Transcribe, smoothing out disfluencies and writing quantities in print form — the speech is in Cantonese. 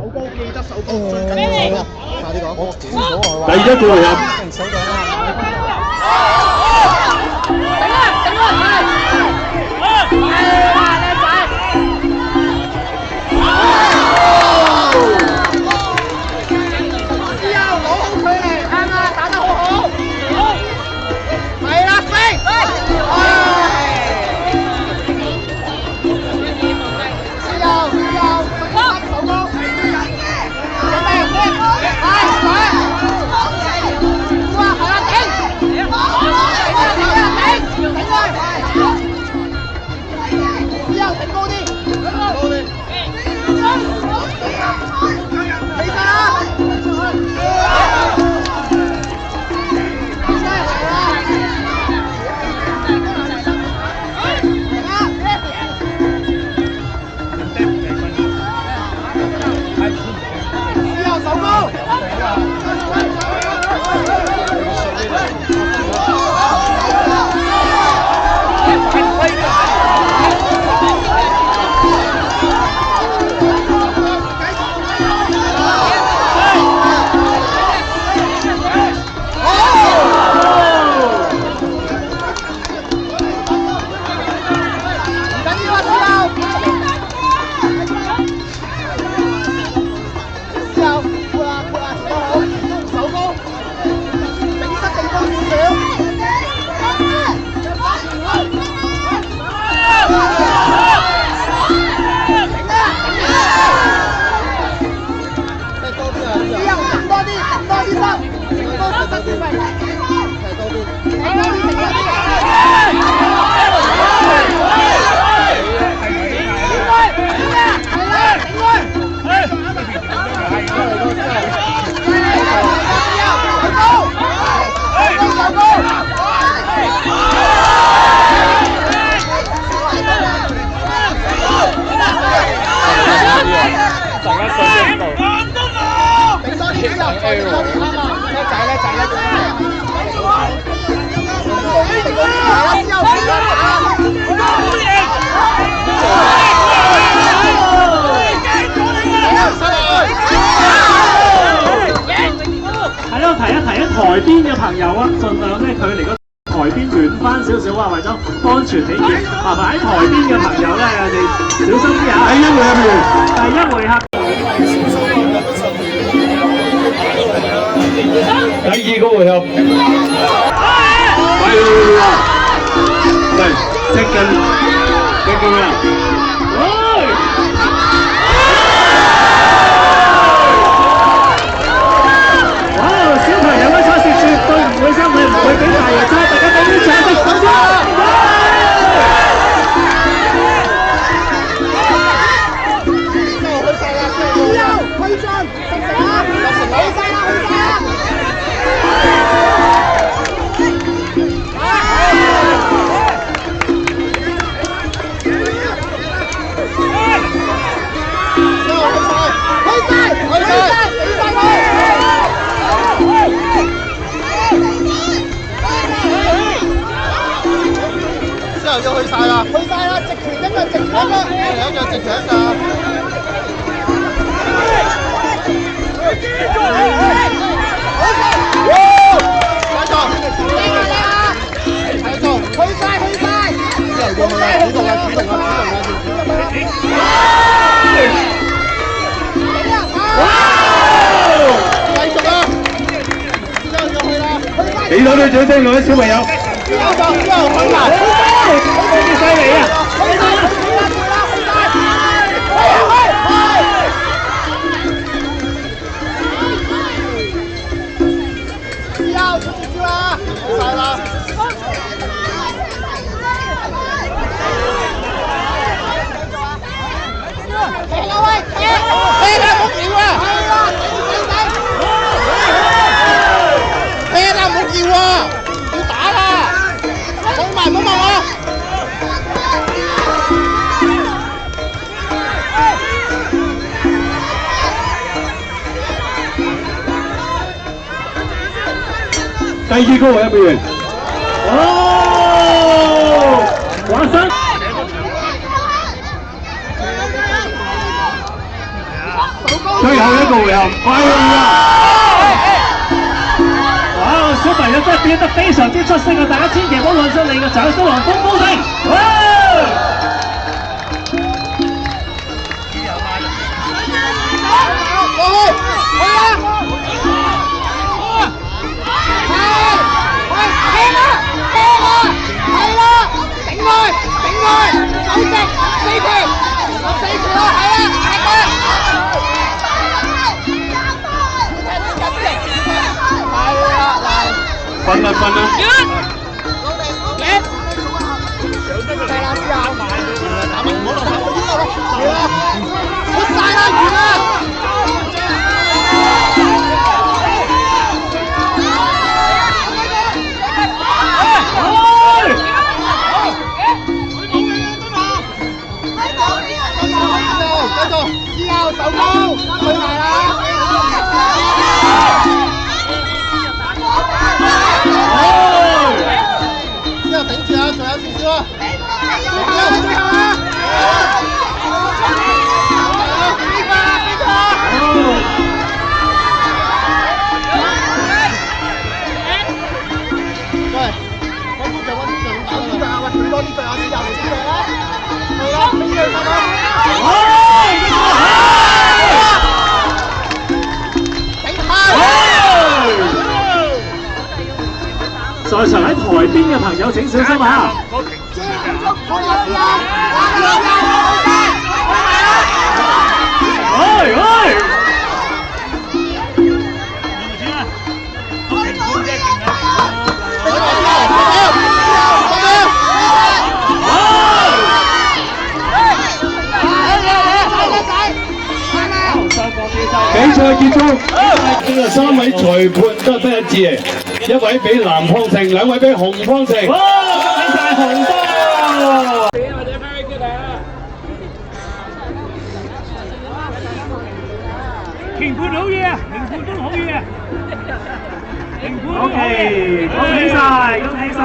記得手高最緊要手高。快啲講。第一個回合。手掌啦。係咯，提一提台邊嘅朋友啊，盡量咧距離個台邊遠翻少少啊，為咗安全起見，麻煩喺台邊嘅朋友咧，你小心啲啊！第一回合完，第一回合。第二個回合。嚟，接近啦！小朋友嘅賽事絕對唔會生氣，唔會俾大人猜，大家俾啲掌聲首先。要去晒啦，直拳一個，直拳一個，兩腳直拳一個。繼續，去晒，主動啊！繼續啊！俾多啲掌聲，各位小朋友。之後去埋。犀利啊！第二個回合表現，哦，華生，加油！表得非常之出色啊！大家千祈唔好亂出你嘅掌聲同風聲。瞓啦瞓啦！在場喺台邊嘅朋友請小心啊！比賽結束，3位裁判得一致，一位俾藍方城，2位俾紅方城。哇！睇晒紅波！評判好嘢，評判都好嘢，評判都好嘢。恭喜晒，恭喜晒！